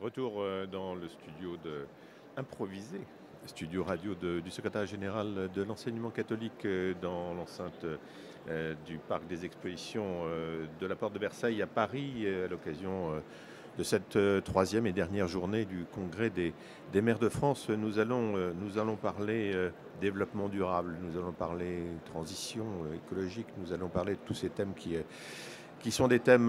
Retour dans le studio improvisé, studio radio du secrétaire général de l'enseignement catholique dans l'enceinte du parc des expositions de la Porte de Versailles à Paris, à l'occasion de cette troisième et dernière journée du congrès des maires de France. Nous allons parler développement durable, nous allons parler transition écologique, nous allons parler de tous ces thèmes qui sont des thèmes,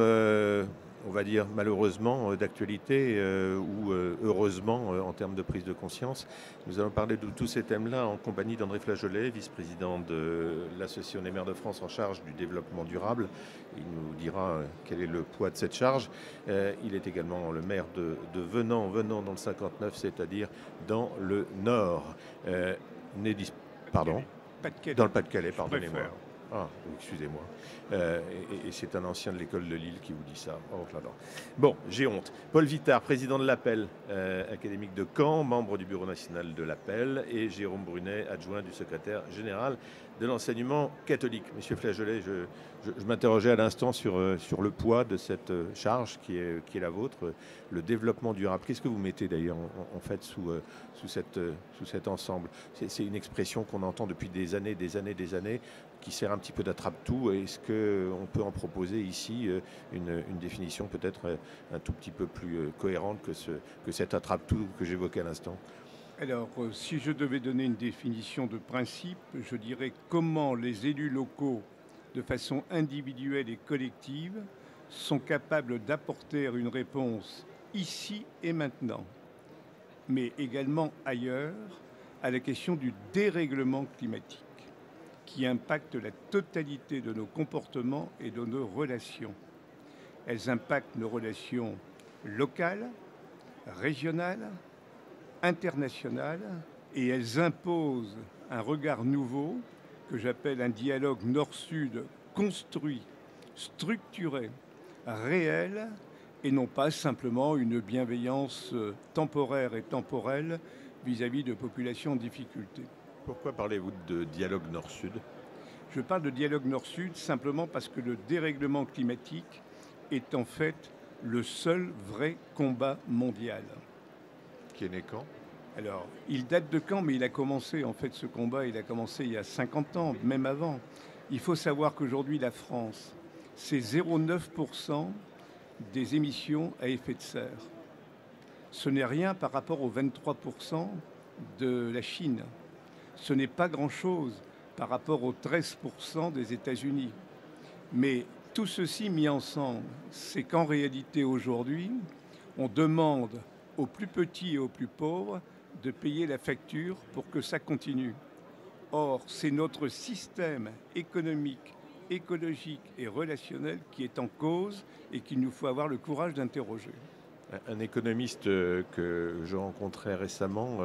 on va dire malheureusement, d'actualité ou heureusement en termes de prise de conscience. Nous allons parler de tous ces thèmes-là en compagnie d'André Flageolet, vice-président de l'Association des maires de France en charge du développement durable. Il nous dira quel est le poids de cette charge. Il est également le maire de Venant dans le 59, c'est-à-dire dans le Nord. Pardon, Pas-de-Calais. dans le Pas-de-Calais, pardonnez-moi. Ah, excusez-moi. Et c'est un ancien de l'école de Lille qui vous dit ça. Oh, j'adore. Bon, j'ai honte. Paul Vittard, président de l'Appel académique de Caen, membre du bureau national de l'Appel, et Jérôme Brunet, adjoint du secrétaire général de l'enseignement catholique. Monsieur Flageolet, je m'interrogeais à l'instant sur le poids de cette charge qui est la vôtre, le développement durable. Qu'est-ce que vous mettez d'ailleurs en fait sous cet ensemble? C'est une expression qu'on entend depuis des années, qui sert un petit peu d'attrape-tout. Est-ce qu'on peut en proposer ici une définition peut-être un tout petit peu plus cohérente que cette attrape-tout que j'évoquais à l'instant? Alors, si je devais donner une définition de principe, je dirais comment les élus locaux, de façon individuelle et collective, sont capables d'apporter une réponse ici et maintenant, mais également ailleurs, à la question du dérèglement climatique, qui impacte la totalité de nos comportements et de nos relations. Elles impactent nos relations locales, régionales, internationales, et elles imposent un regard nouveau que j'appelle un dialogue nord-sud construit, structuré, réel, et non pas simplement une bienveillance temporaire et temporelle vis-à-vis de populations en difficulté. Pourquoi parlez-vous de dialogue nord-sud? Je parle de dialogue nord-sud simplement parce que le dérèglement climatique est en fait le seul vrai combat mondial. Qui est né quand? Alors, il date de quand? Mais il a commencé, en fait, ce combat, il a commencé il y a 50 ans, même avant. Il faut savoir qu'aujourd'hui, la France, c'est 0,9% des émissions à effet de serre. Ce n'est rien par rapport aux 23% de la Chine. Ce n'est pas grand-chose par rapport aux 13% des États-Unis. Mais tout ceci mis ensemble, c'est qu'en réalité, aujourd'hui, on demande aux plus petits et aux plus pauvres de payer la facture pour que ça continue. Or, c'est notre système économique, écologique et relationnel qui est en cause et qu'il nous faut avoir le courage d'interroger. Un économiste que je rencontrais récemment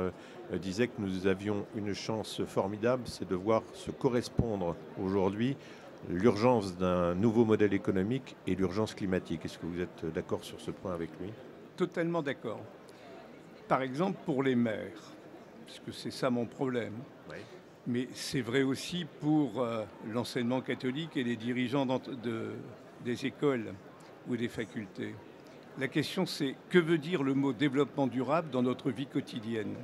disait que nous avions une chance formidable, c'est de voir se correspondre aujourd'hui l'urgence d'un nouveau modèle économique et l'urgence climatique. Est-ce que vous êtes d'accord sur ce point avec lui? Totalement d'accord. Par exemple, pour les maires, puisque c'est ça mon problème, Oui. mais c'est vrai aussi pour l'enseignement catholique et les dirigeants des écoles ou des facultés. La question, c'est que veut dire le mot développement durable dans notre vie quotidienne?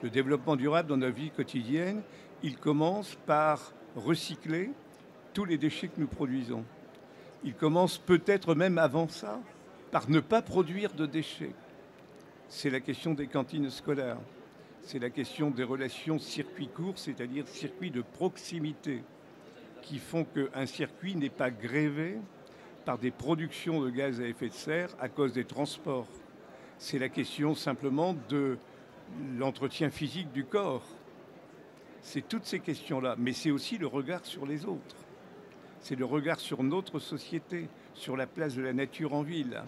Le développement durable dans notre vie quotidienne, il commence par recycler tous les déchets que nous produisons. Il commence peut-être même avant ça par ne pas produire de déchets. C'est la question des cantines scolaires. C'est la question des relations circuits courts, c'est-à-dire circuits de proximité, qui font qu'un circuit n'est pas grévé par des productions de gaz à effet de serre à cause des transports. C'est la question simplement de l'entretien physique du corps. C'est toutes ces questions-là, mais c'est aussi le regard sur les autres. C'est le regard sur notre société, sur la place de la nature en ville,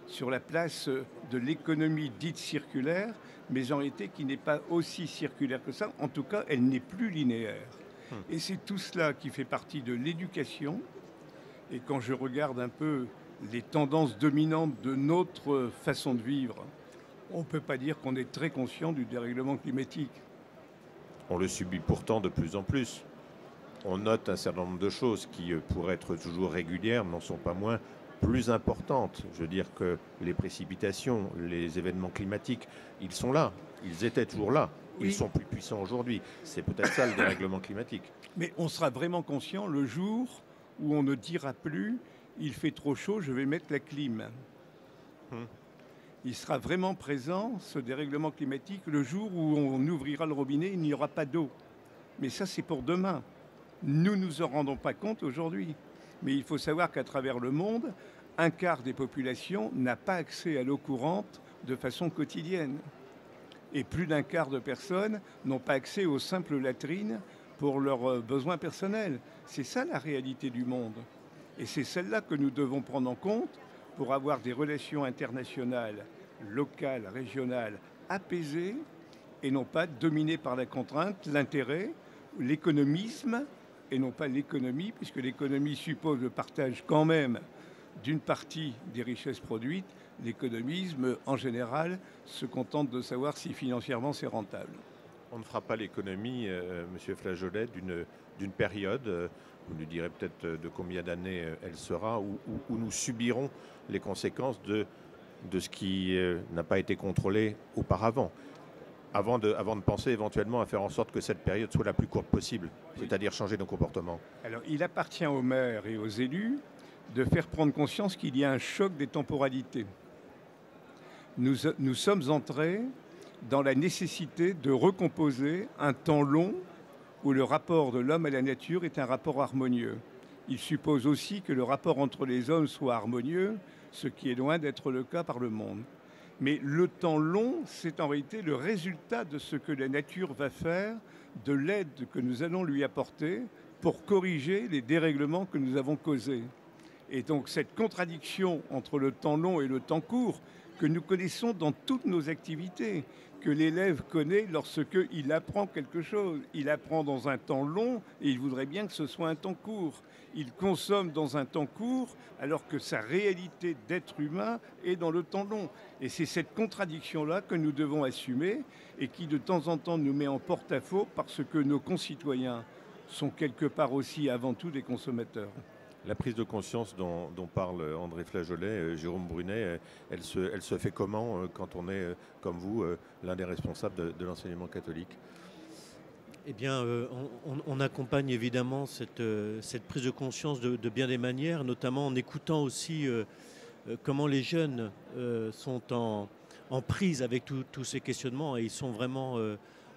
sur la place de l'économie dite circulaire, mais en réalité qui n'est pas aussi circulaire que ça. En tout cas, elle n'est plus linéaire. Et c'est tout cela qui fait partie de l'éducation. Et quand je regarde un peu les tendances dominantes de notre façon de vivre, on ne peut pas dire qu'on est très conscient du dérèglement climatique. On le subit pourtant de plus en plus. On note un certain nombre de choses qui, pour être toujours régulières, n'en sont pas moins plus importante. Je veux dire que les précipitations, les événements climatiques, ils sont là. Ils étaient toujours là. Ils sont plus puissants aujourd'hui. C'est peut-être ça le dérèglement climatique. Mais on sera vraiment conscient le jour où on ne dira plus « il fait trop chaud, je vais mettre la clim ». Il sera vraiment présent, ce dérèglement climatique, le jour où on ouvrira le robinet, il n'y aura pas d'eau. Mais ça, c'est pour demain. Nous ne nous en rendons pas compte aujourd'hui. Mais il faut savoir qu'à travers le monde, un quart des populations n'a pas accès à l'eau courante de façon quotidienne. Et plus d'un quart de personnes n'ont pas accès aux simples latrines pour leurs besoins personnels. C'est ça la réalité du monde. Et c'est celle-là que nous devons prendre en compte pour avoir des relations internationales, locales, régionales, apaisées, et non pas dominées par la contrainte, l'intérêt, l'économisme, et non pas l'économie, puisque l'économie suppose le partage quand même d'une partie des richesses produites. L'économisme, en général, se contente de savoir si financièrement c'est rentable. On ne fera pas l'économie, Monsieur Flageolet, d'une période, vous nous direz peut-être de combien d'années elle sera, où nous subirons les conséquences de ce qui n'a pas été contrôlé auparavant, avant de penser éventuellement à faire en sorte que cette période soit la plus courte possible, c'est-à-dire changer nos comportements. Alors, il appartient aux maires et aux élus de faire prendre conscience qu'il y a un choc des temporalités. Nous sommes entrés dans la nécessité de recomposer un temps long où le rapport de l'homme à la nature est un rapport harmonieux. Il suppose aussi que le rapport entre les hommes soit harmonieux, ce qui est loin d'être le cas par le monde. Mais le temps long, c'est en réalité le résultat de ce que la nature va faire, de l'aide que nous allons lui apporter pour corriger les dérèglements que nous avons causés. Et donc cette contradiction entre le temps long et le temps court, que nous connaissons dans toutes nos activités, que l'élève connaît lorsqu'il apprend quelque chose. Il apprend dans un temps long et il voudrait bien que ce soit un temps court. Il consomme dans un temps court alors que sa réalité d'être humain est dans le temps long. Et c'est cette contradiction-là que nous devons assumer et qui de temps en temps nous met en porte-à-faux parce que nos concitoyens sont quelque part aussi avant tout des consommateurs. La prise de conscience dont parle André Flageolet, Jérôme Brunet, elle se fait comment quand on est, comme vous, l'un des responsables de l'enseignement catholique ? Eh bien, on accompagne évidemment cette prise de conscience de bien des manières, notamment en écoutant aussi comment les jeunes sont en prise avec tous ces questionnements et ils sont vraiment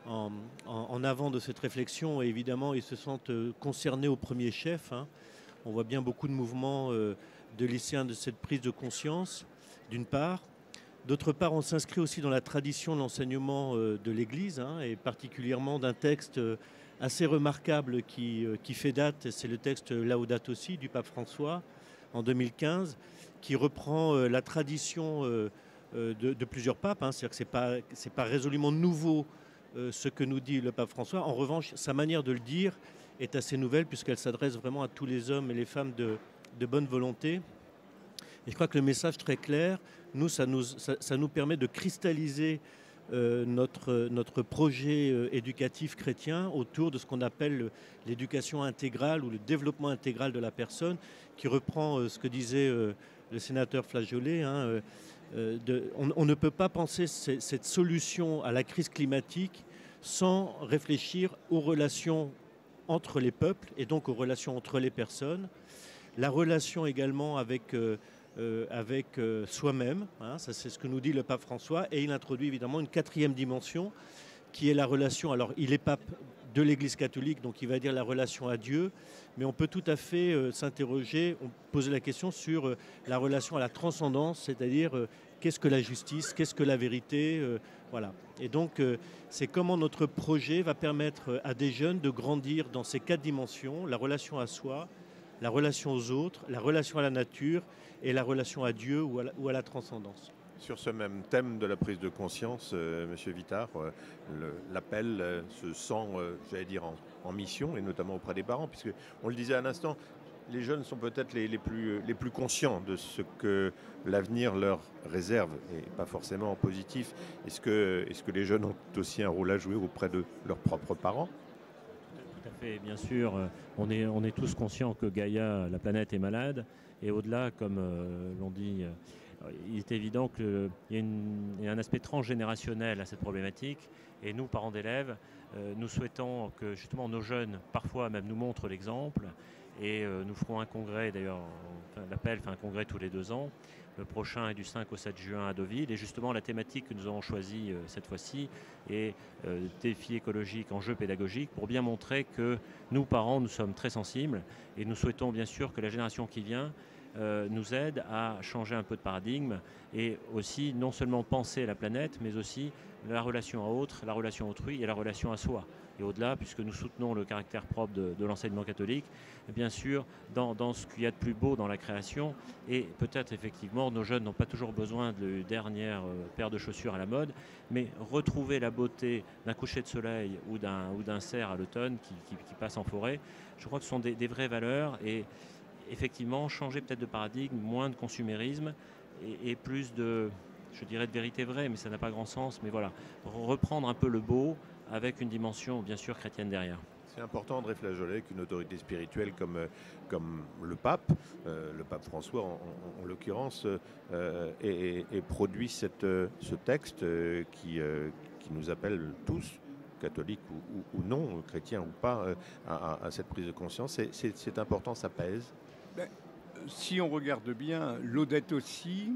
en avant de cette réflexion et évidemment ils se sentent concernés au premier chef. On voit bien beaucoup de mouvements de lycéens de cette prise de conscience, d'une part. D'autre part, on s'inscrit aussi dans la tradition de l'enseignement de l'Église, et particulièrement d'un texte assez remarquable qui fait date, c'est le texte Laudato Si du pape François en 2015, qui reprend la tradition de plusieurs papes. C'est-à-dire que c'est pas résolument nouveau ce que nous dit le pape François. En revanche, sa manière de le dire est assez nouvelle puisqu'elle s'adresse vraiment à tous les hommes et les femmes de bonne volonté. Et je crois que le message très clair, ça nous permet de cristalliser notre projet éducatif chrétien autour de ce qu'on appelle l'éducation intégrale ou le développement intégral de la personne, qui reprend ce que disait le sénateur Flageolet. On ne peut pas penser cette solution à la crise climatique sans réfléchir aux relations entre les peuples et donc aux relations entre les personnes. La relation également avec soi-même, ça c'est ce que nous dit le pape François, et il introduit évidemment une quatrième dimension qui est la relation, alors il est pape de l'Église catholique, donc il va dire la relation à Dieu, mais on peut tout à fait s'interroger, poser la question sur la relation à la transcendance, c'est-à-dire qu'est-ce que la justice, qu'est-ce que la vérité, voilà. Et donc c'est comment notre projet va permettre à des jeunes de grandir dans ces quatre dimensions, la relation à soi, la relation aux autres, la relation à la nature et la relation à Dieu ou à la transcendance. Sur ce même thème de la prise de conscience, Monsieur Vittard, l'appel se sent, j'allais dire, en mission, et notamment auprès des parents, puisque on le disait à l'instant, les jeunes sont peut-être les plus conscients de ce que l'avenir leur réserve, et pas forcément en positif. Est-ce que les jeunes ont aussi un rôle à jouer auprès de leurs propres parents ? Tout à fait. Bien sûr, on est tous conscients que Gaïa, la planète, est malade. Et au-delà, comme l'on dit, il est évident qu'il y a un aspect transgénérationnel à cette problématique. Et nous, parents d'élèves, nous souhaitons que justement nos jeunes, parfois même, nous montrent l'exemple. Et nous ferons un congrès, d'ailleurs, l'appel fait un congrès tous les 2 ans. Le prochain est du 5 au 7 juin à Deauville. Et justement, la thématique que nous avons choisie cette fois-ci est défi écologique, enjeux pédagogiques, pour bien montrer que nous, parents, nous sommes très sensibles. Et nous souhaitons bien sûr que la génération qui vient nous aide à changer un peu de paradigme et aussi non seulement penser la planète, mais aussi la relation à autre, la relation à autrui et la relation à soi. Et au-delà, puisque nous soutenons le caractère propre de l'enseignement catholique, bien sûr, dans ce qu'il y a de plus beau dans la création, et peut-être effectivement, nos jeunes n'ont pas toujours besoin de dernière paire de chaussures à la mode, mais retrouver la beauté d'un coucher de soleil ou d'un cerf à l'automne qui passe en forêt, je crois que ce sont des vraies valeurs, et effectivement, changer peut-être de paradigme, moins de consumérisme, et plus de, je dirais, de vérité vraie, mais ça n'a pas grand sens, mais voilà, reprendre un peu le beau, avec une dimension bien sûr chrétienne derrière. C'est important, André Flageolet, qu'une autorité spirituelle comme le pape François en l'occurrence, ait produit ce texte qui nous appelle tous, catholiques ou non, chrétiens ou pas, à cette prise de conscience. C'est important, ça pèse. Si on regarde bien, Laudato Si,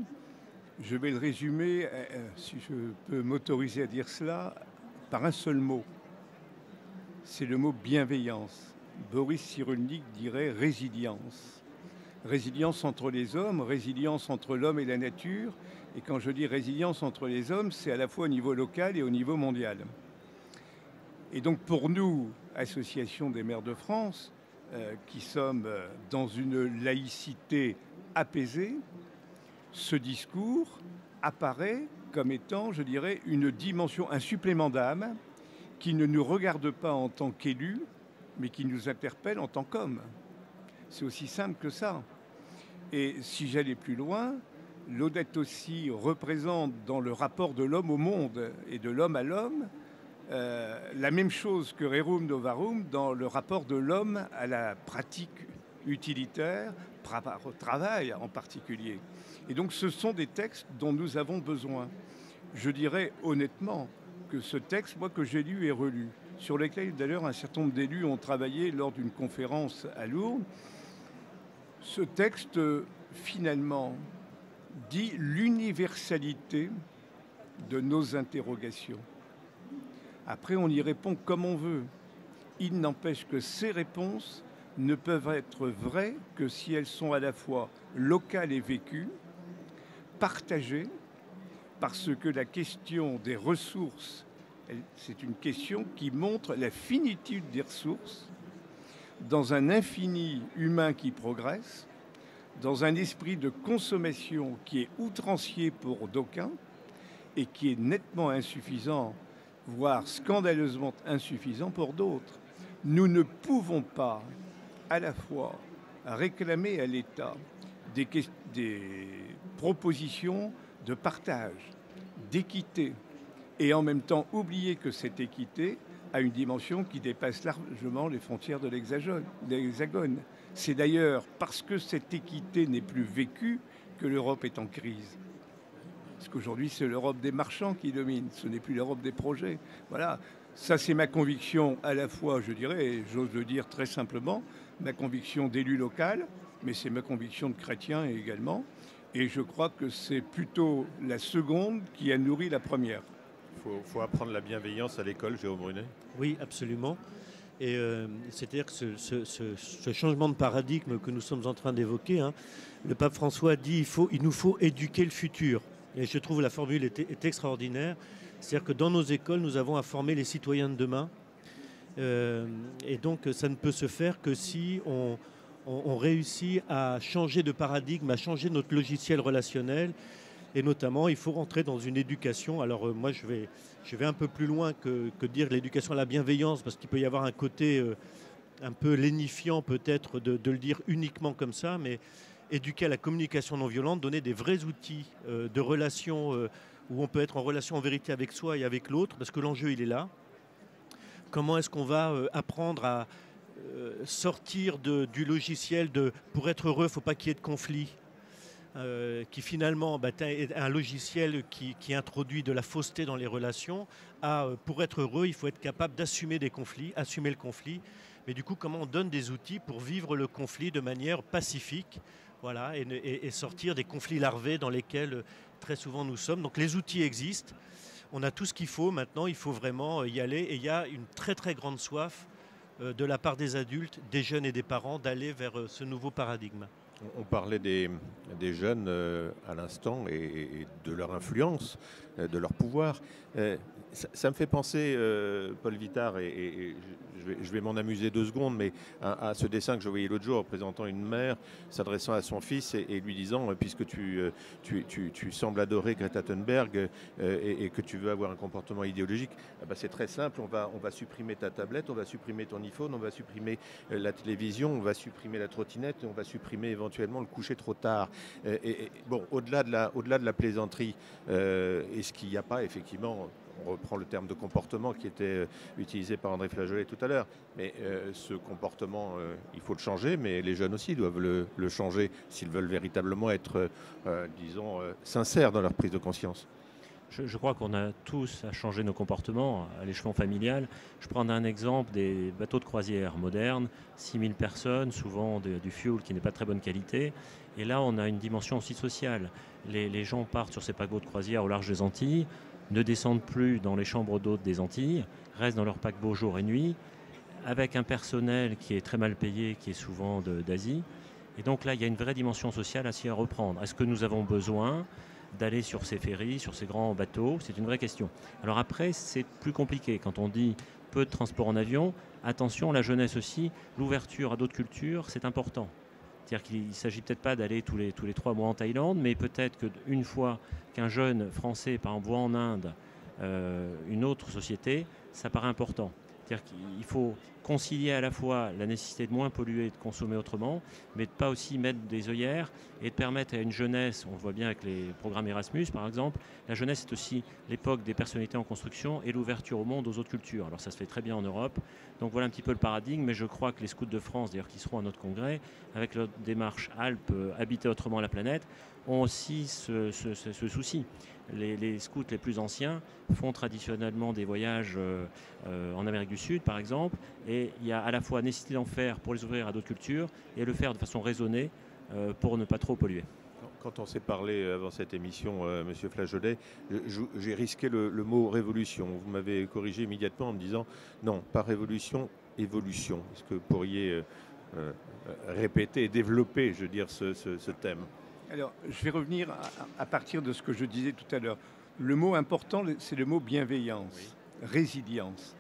je vais le résumer, si je peux m'autoriser à dire cela, par un seul mot. C'est le mot bienveillance. Boris Cyrulnik dirait résilience. Résilience entre les hommes, résilience entre l'homme et la nature. Et quand je dis résilience entre les hommes, c'est à la fois au niveau local et au niveau mondial. Et donc pour nous, Association des maires de France, qui sommes dans une laïcité apaisée, ce discours apparaît comme étant, je dirais, une dimension, un supplément d'âme qui ne nous regarde pas en tant qu'élus, mais qui nous interpelle en tant qu'hommes. C'est aussi simple que ça. Et si j'allais plus loin, Laudato Si représente dans le rapport de l'homme au monde et de l'homme à l'homme la même chose que Rerum Novarum dans le rapport de l'homme à la pratique utilitaire, au travail en particulier. Et donc ce sont des textes dont nous avons besoin. Je dirais honnêtement que ce texte, moi que j'ai lu et relu, sur lequel d'ailleurs un certain nombre d'élus ont travaillé lors d'une conférence à Lourdes, ce texte finalement dit l'universalité de nos interrogations. Après, on y répond comme on veut. Il n'empêche que ces réponses ne peuvent être vraies que si elles sont à la fois locales et vécues, partagées, parce que la question des ressources, c'est une question qui montre la finitude des ressources dans un infini humain qui progresse, dans un esprit de consommation qui est outrancier pour d'aucuns et qui est nettement insuffisant, voire scandaleusement insuffisant pour d'autres. Nous ne pouvons pas à la fois réclamer à l'État des propositions de partage, d'équité, et en même temps oublier que cette équité a une dimension qui dépasse largement les frontières de l'Hexagone. C'est d'ailleurs parce que cette équité n'est plus vécue que l'Europe est en crise. Parce qu'aujourd'hui, c'est l'Europe des marchands qui domine, ce n'est plus l'Europe des projets. Voilà, ça c'est ma conviction à la fois, je dirais, et j'ose le dire très simplement, ma conviction d'élu local, mais c'est ma conviction de chrétien également. Et je crois que c'est plutôt la seconde qui a nourri la première. Il faut apprendre la bienveillance à l'école, Jérôme Brunet. Oui, absolument. Et c'est-à-dire que ce changement de paradigme que nous sommes en train d'évoquer, le pape François dit il nous faut éduquer le futur. Et je trouve la formule est extraordinaire. C'est-à-dire que dans nos écoles, nous avons à former les citoyens de demain. Et donc, ça ne peut se faire que si on réussit à changer de paradigme, à changer notre logiciel relationnel. Et notamment, il faut rentrer dans une éducation. Alors moi, je vais un peu plus loin que dire l'éducation à la bienveillance, parce qu'il peut y avoir un côté un peu lénifiant peut-être de le dire uniquement comme ça, mais éduquer à la communication non violente, donner des vrais outils de relation où on peut être en relation en vérité avec soi et avec l'autre, parce que l'enjeu, il est là. Comment est-ce qu'on va apprendre sortir du logiciel de pour être heureux, il ne faut pas qu'il y ait de conflit, qui finalement est un logiciel qui introduit de la fausseté dans les relations, pour être heureux, il faut être capable d'assumer des conflits, assumer le conflit. Mais du coup, comment on donne des outils pour vivre le conflit de manière pacifique, voilà, et sortir des conflits larvés dans lesquels très souvent nous sommes. Donc les outils existent, on a tout ce qu'il faut maintenant, il faut vraiment y aller. Et il y a une très très grande soif de la part des adultes, des jeunes et des parents d'aller vers ce nouveau paradigme. On parlait des jeunes à l'instant et de leur influence, de leur pouvoir. Ça me fait penser, Paul Vittard, et je vais m'en amuser 2 secondes, mais à ce dessin que je voyais l'autre jour représentant une mère s'adressant à son fils et lui disant, puisque tu sembles adorer Greta Thunberg et que tu veux avoir un comportement idéologique, c'est très simple, on va supprimer ta tablette, on va supprimer ton iPhone, on va supprimer la télévision, on va supprimer la trottinette, on va supprimer éventuellement le coucher trop tard. Bon, au-delà de la plaisanterie, est-ce qu'il n'y a pas effectivement, on reprend le terme de comportement qui était utilisé par André Flageolet tout à l'heure, mais ce comportement, il faut le changer, mais les jeunes aussi doivent le changer s'ils veulent véritablement être, disons, sincères dans leur prise de conscience. Je crois qu'on a tous à changer nos comportements à l'échelon familial. Je prends un exemple des bateaux de croisière modernes, 6000 personnes, souvent du fuel qui n'est pas de très bonne qualité. Et là, on a une dimension aussi sociale. Les gens partent sur ces paquebots de croisière au large des Antilles, ne descendent plus dans les chambres d'hôtes des Antilles, restent dans leur paquebot jour et nuit, avec un personnel qui est très mal payé, qui est souvent d'Asie. Et donc là, il y a une vraie dimension sociale à s'y reprendre. Est-ce que nous avons besoin d'aller sur ces ferries, sur ces grands bateaux? C'est une vraie question. Alors après, c'est plus compliqué. Quand on dit peu de transport en avion, attention, la jeunesse aussi, l'ouverture à d'autres cultures, c'est important. C'est-à-dire qu'il ne s'agit peut-être pas d'aller tous les 3 mois en Thaïlande, mais peut-être qu'une fois qu'un jeune Français, par exemple, voit en Inde une autre société, ça paraît important. C'est-à-dire qu'il faut concilier à la fois la nécessité de moins polluer et de consommer autrement, mais de ne pas aussi mettre des œillères et de permettre à une jeunesse, on le voit bien avec les programmes Erasmus par exemple, la jeunesse est aussi l'époque des personnalités en construction et l'ouverture au monde aux autres cultures. Alors ça se fait très bien en Europe, donc voilà un petit peu le paradigme, mais je crois que les scouts de France, d'ailleurs qui seront à notre congrès, avec leur démarche Alpes, habiter autrement la planète, ont aussi ce souci. Les scouts les plus anciens font traditionnellement des voyages en Amérique du Sud, par exemple, et il y a à la fois nécessité d'en faire pour les ouvrir à d'autres cultures et le faire de façon raisonnée pour ne pas trop polluer. Quand on s'est parlé avant cette émission, Monsieur Flageolet, j'ai risqué le mot révolution. Vous m'avez corrigé immédiatement en me disant non, pas révolution, évolution. Est-ce que vous pourriez répéter et développer, je veux dire, ce thème? Alors, je vais revenir à partir de ce que je disais tout à l'heure. Le mot important, c'est le mot bienveillance, résilience.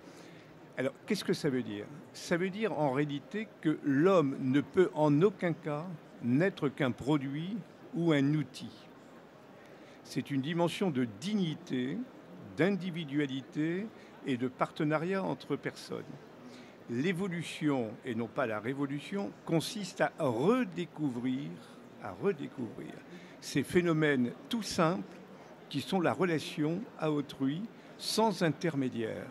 Alors, qu'est-ce que ça veut dire? Ça veut dire en réalité que l'homme ne peut en aucun cas n'être qu'un produit ou un outil. C'est une dimension de dignité, d'individualité et de partenariat entre personnes. L'évolution, et non pas la révolution, consiste à redécouvrir ces phénomènes tout simples qui sont la relation à autrui sans intermédiaire.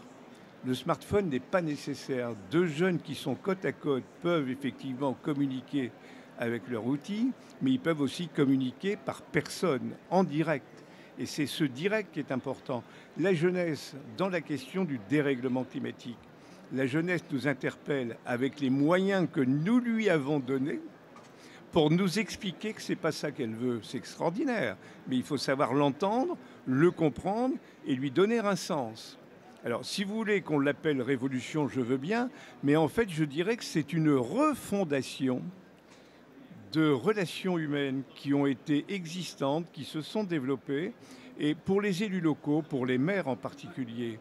Le smartphone n'est pas nécessaire. 2 jeunes qui sont côte à côte peuvent effectivement communiquer avec leur outil, mais ils peuvent aussi communiquer par personne, en direct. Et c'est ce direct qui est important. La jeunesse, dans la question du dérèglement climatique, la jeunesse nous interpelle avec les moyens que nous lui avons donnés pour nous expliquer que ce n'est pas ça qu'elle veut. C'est extraordinaire, mais il faut savoir l'entendre, le comprendre et lui donner un sens. Alors, si vous voulez qu'on l'appelle révolution, je veux bien, mais en fait, je dirais que c'est une refondation de relations humaines qui ont été existantes, qui se sont développées, et pour les élus locaux, pour les maires en particulier,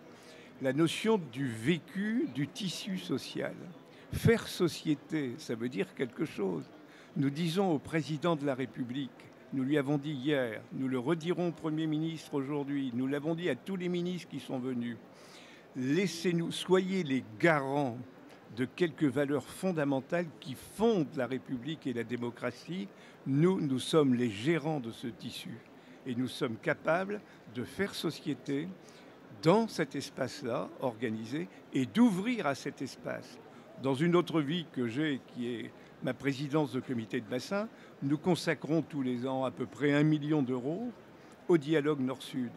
la notion du vécu, du tissu social. Faire société, ça veut dire quelque chose. Nous disons au président de la République, nous lui avons dit hier, nous le redirons au Premier ministre aujourd'hui, nous l'avons dit à tous les ministres qui sont venus, laissez-nous, soyez les garants de quelques valeurs fondamentales qui fondent la République et la démocratie. Nous sommes les gérants de ce tissu et nous sommes capables de faire société dans cet espace-là, organisé, et d'ouvrir à cet espace Dans une autre vie que j'ai, qui est ma présidence de comité de bassin, nous consacrons tous les ans à peu près 1 million d'euros au dialogue Nord-Sud.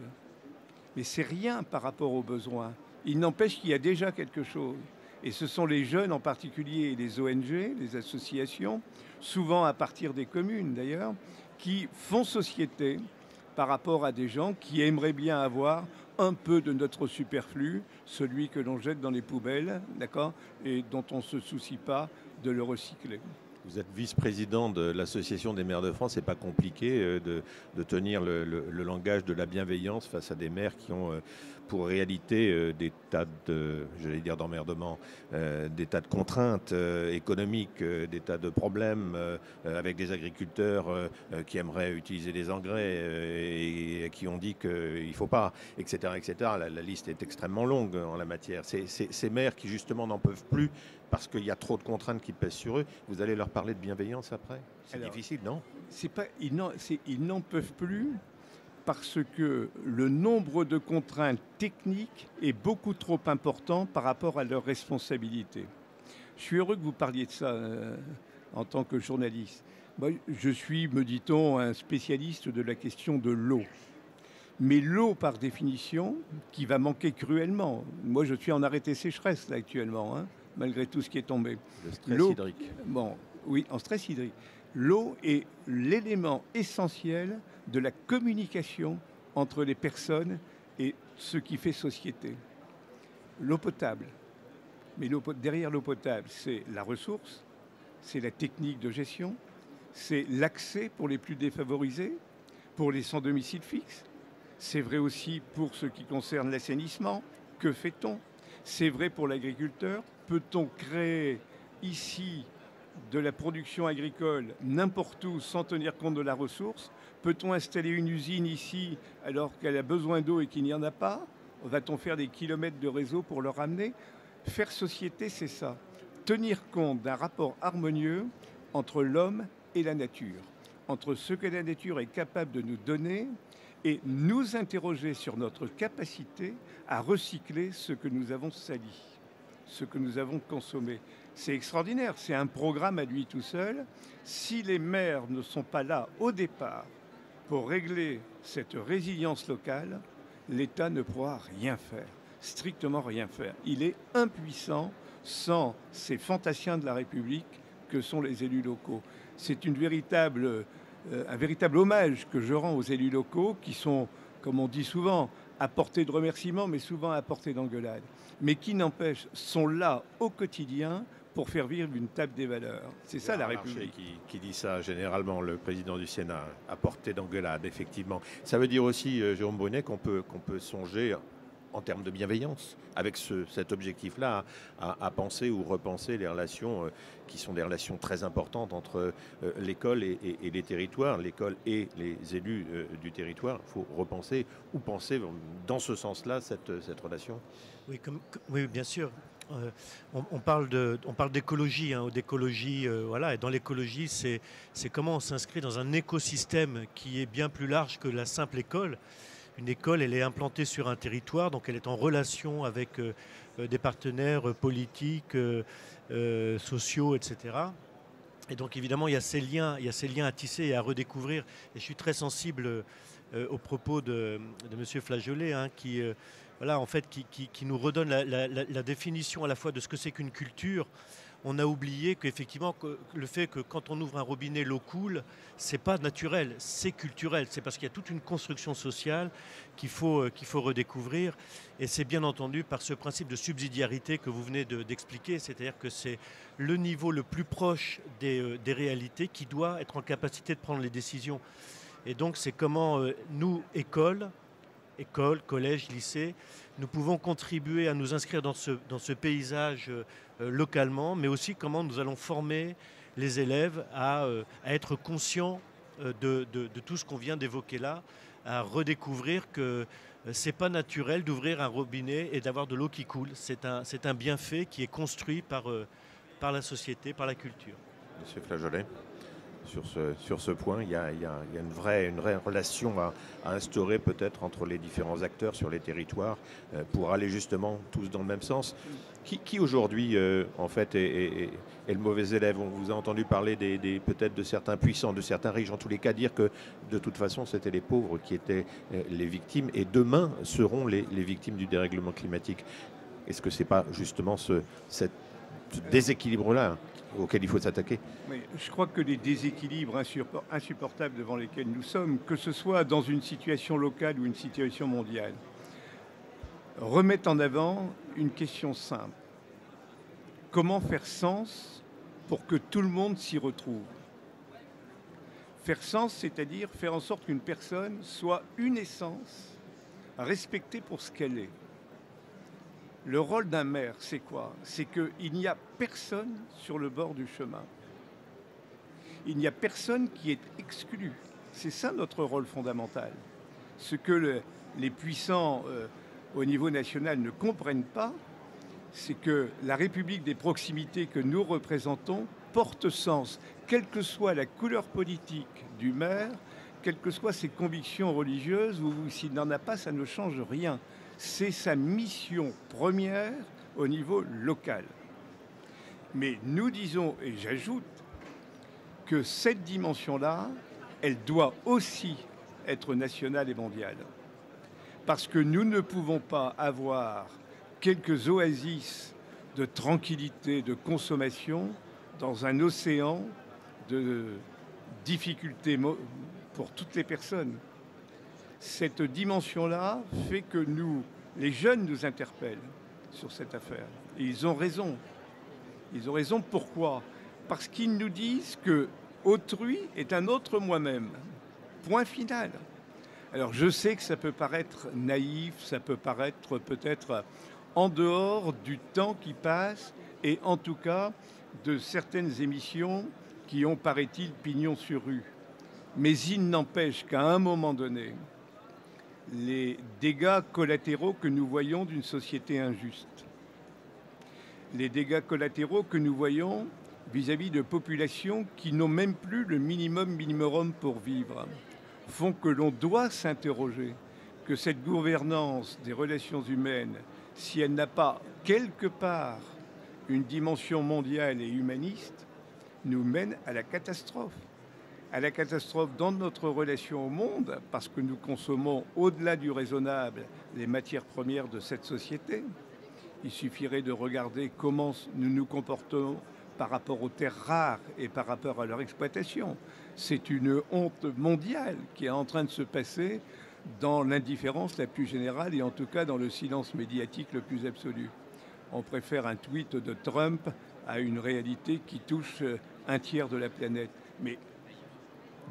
Mais c'est rien par rapport aux besoins. Il n'empêche qu'il y a déjà quelque chose. Et ce sont les jeunes en particulier, et les ONG, les associations, souvent à partir des communes d'ailleurs, qui font société par rapport à des gens qui aimeraient bien avoir un peu de notre superflu, celui que l'on jette dans les poubelles, d'accord, et dont on ne se soucie pas de le recycler. Vous êtes vice-président de l'Association des maires de France. C'est pas compliqué de tenir le langage de la bienveillance face à des maires qui ont pour réalité des tas de, j'allais dire d'emmerdements, des tas de contraintes économiques, des tas de problèmes avec des agriculteurs qui aimeraient utiliser des engrais et qui ont dit qu'il ne faut pas, etc. etc. La liste est extrêmement longue en la matière. Ces maires qui justement n'en peuvent plus parce qu'il y a trop de contraintes qui pèsent sur eux, vous allez leur parler de bienveillance après? C'est difficile, non? Ils n'en peuvent plus parce que le nombre de contraintes techniques est beaucoup trop important par rapport à leurs responsabilités. Je suis heureux que vous parliez de ça en tant que journaliste. Moi, je suis, me dit-on, un spécialiste de la question de l'eau. Mais l'eau, par définition, qui va manquer cruellement. Moi, je suis en arrêté sécheresse là, actuellement, hein, malgré tout ce qui est tombé. Le stress hydrique. Bon, oui, en stress hydrique. L'eau est l'élément essentiel de la communication entre les personnes et ce qui fait société. L'eau potable. Mais derrière l'eau potable, c'est la ressource, c'est la technique de gestion, c'est l'accès pour les plus défavorisés, pour les sans domicile fixe. C'est vrai aussi pour ce qui concerne l'assainissement. Que fait-on? C'est vrai pour l'agriculteur. Peut-on créer ici de la production agricole n'importe où sans tenir compte de la ressource? Peut-on installer une usine ici alors qu'elle a besoin d'eau et qu'il n'y en a pas? Va-t-on faire des kilomètres de réseau pour le ramener? Faire société, c'est ça. Tenir compte d'un rapport harmonieux entre l'homme et la nature, entre ce que la nature est capable de nous donner et nous interroger sur notre capacité à recycler ce que nous avons sali, ce que nous avons consommé. C'est extraordinaire, c'est un programme à lui tout seul. Si les maires ne sont pas là au départ pour régler cette résilience locale, l'État ne pourra rien faire, strictement rien faire. Il est impuissant sans ces fantassiens de la République que sont les élus locaux. C'est un véritable hommage que je rends aux élus locaux qui sont, comme on dit souvent, à portée de remerciements, mais souvent à portée d'engueulade. Mais qui n'empêche, sont là au quotidien pour faire vivre une table des valeurs. C'est ça la République. Qui dit ça généralement, le président du Sénat, à portée d'engueulade, effectivement. Ça veut dire aussi, Jérôme Brunet, qu'on peut songer en termes de bienveillance, avec cet objectif-là, à penser ou repenser les relations qui sont des relations très importantes entre l'école et les territoires, l'école et les élus du territoire. Il faut repenser ou penser dans ce sens-là cette relation. Oui, oui, bien sûr. On parle d'écologie, hein, d'écologie, voilà. Et dans l'écologie, c'est comment on s'inscrit dans un écosystème qui est bien plus large que la simple école. Une école, elle est implantée sur un territoire, donc elle est en relation avec des partenaires politiques, sociaux, etc. Et donc évidemment, il y a ces liens à tisser et à redécouvrir. Et je suis très sensible aux propos de M. Flageolet, hein, qui nous redonne la définition à la fois de ce que c'est qu'une culture. On a oublié qu'effectivement, le fait que quand on ouvre un robinet, l'eau coule, c'est pas naturel, c'est culturel. C'est parce qu'il y a toute une construction sociale qu'il faut redécouvrir. Et c'est bien entendu par ce principe de subsidiarité que vous venez d'expliquer, c'est-à-dire que c'est le niveau le plus proche des réalités qui doit être en capacité de prendre les décisions. Et donc c'est comment nous, école, collège, lycée, nous pouvons contribuer à nous inscrire dans ce paysage localement, mais aussi comment nous allons former les élèves à être conscients de tout ce qu'on vient d'évoquer là, à redécouvrir que c'est pas naturel d'ouvrir un robinet et d'avoir de l'eau qui coule. C'est un bienfait qui est construit par la société, par la culture. Monsieur Flageolet, sur ce point, il y a une vraie relation à instaurer peut-être entre les différents acteurs sur les territoires pour aller justement tous dans le même sens. Qui aujourd'hui, en fait, est le mauvais élève? On vous a entendu parler peut-être de certains puissants, de certains riches, en tous les cas, dire que de toute façon, c'était les pauvres qui étaient les victimes, et demain seront les victimes du dérèglement climatique. Est-ce que ce n'est pas justement ce déséquilibre-là auquel il faut s'attaquer? Oui, je crois que les déséquilibres insupportables devant lesquels nous sommes, que ce soit dans une situation locale ou une situation mondiale, remettent en avant une question simple. Comment faire sens pour que tout le monde s'y retrouve? Faire sens, c'est-à-dire faire en sorte qu'une personne soit une essence respectée pour ce qu'elle est. Le rôle d'un maire, c'est quoi? C'est qu'il n'y a personne sur le bord du chemin. Il n'y a personne qui est exclu. C'est ça notre rôle fondamental. Ce que les puissants au niveau national ne comprennent pas, c'est que la République des proximités que nous représentons porte sens, quelle que soit la couleur politique du maire, quelles que soient ses convictions religieuses, ou s'il n'en a pas, ça ne change rien. C'est sa mission première au niveau local. Mais nous disons, et j'ajoute, que cette dimension-là, elle doit aussi être nationale et mondiale. Parce que nous ne pouvons pas avoir quelques oasis de tranquillité, de consommation dans un océan de difficultés pour toutes les personnes. Cette dimension-là fait que les jeunes nous interpellent sur cette affaire. Et ils ont raison. Ils ont raison, pourquoi? Parce qu'ils nous disent que autrui est un autre moi-même. Point final. Alors je sais que ça peut paraître naïf, ça peut paraître peut-être en dehors du temps qui passe et en tout cas de certaines émissions qui ont, paraît-il, pignon sur rue. Mais il n'empêche qu'à un moment donné, les dégâts collatéraux que nous voyons d'une société injuste, les dégâts collatéraux que nous voyons vis-à-vis de populations qui n'ont même plus le minimum pour vivre, font que l'on doit s'interroger que cette gouvernance des relations humaines, si elle n'a pas quelque part une dimension mondiale et humaniste, nous mène à la catastrophe. À la catastrophe dans notre relation au monde, parce que nous consommons au-delà du raisonnable les matières premières de cette société. Il suffirait de regarder comment nous nous comportons par rapport aux terres rares et par rapport à leur exploitation. C'est une honte mondiale qui est en train de se passer dans l'indifférence la plus générale et en tout cas dans le silence médiatique le plus absolu. On préfère un tweet de Trump à une réalité qui touche un tiers de la planète. Mais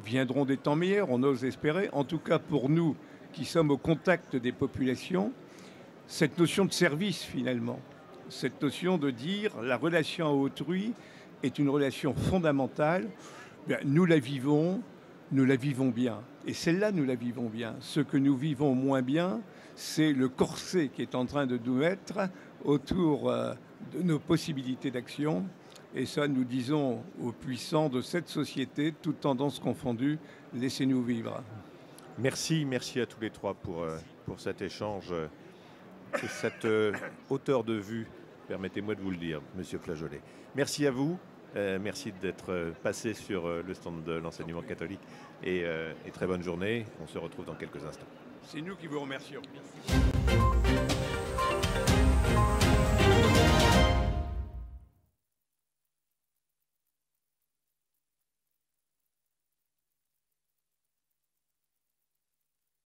viendront des temps meilleurs, on ose espérer. En tout cas, pour nous qui sommes au contact des populations, cette notion de service, finalement, cette notion de dire la relation à autrui est une relation fondamentale, bien, nous la vivons bien. Et celle-là, nous la vivons bien. Ce que nous vivons moins bien, c'est le corset qui est en train de nous mettre autour de nos possibilités d'action. Et ça, nous disons aux puissants de cette société, toutes tendances confondues, laissez-nous vivre. Merci à tous les trois pour cet échange et cette hauteur de vue, permettez-moi de vous le dire, Monsieur Flageolet. Merci à vous, merci d'être passé sur le stand de l'enseignement catholique et très bonne journée. On se retrouve dans quelques instants. C'est nous qui vous remercions.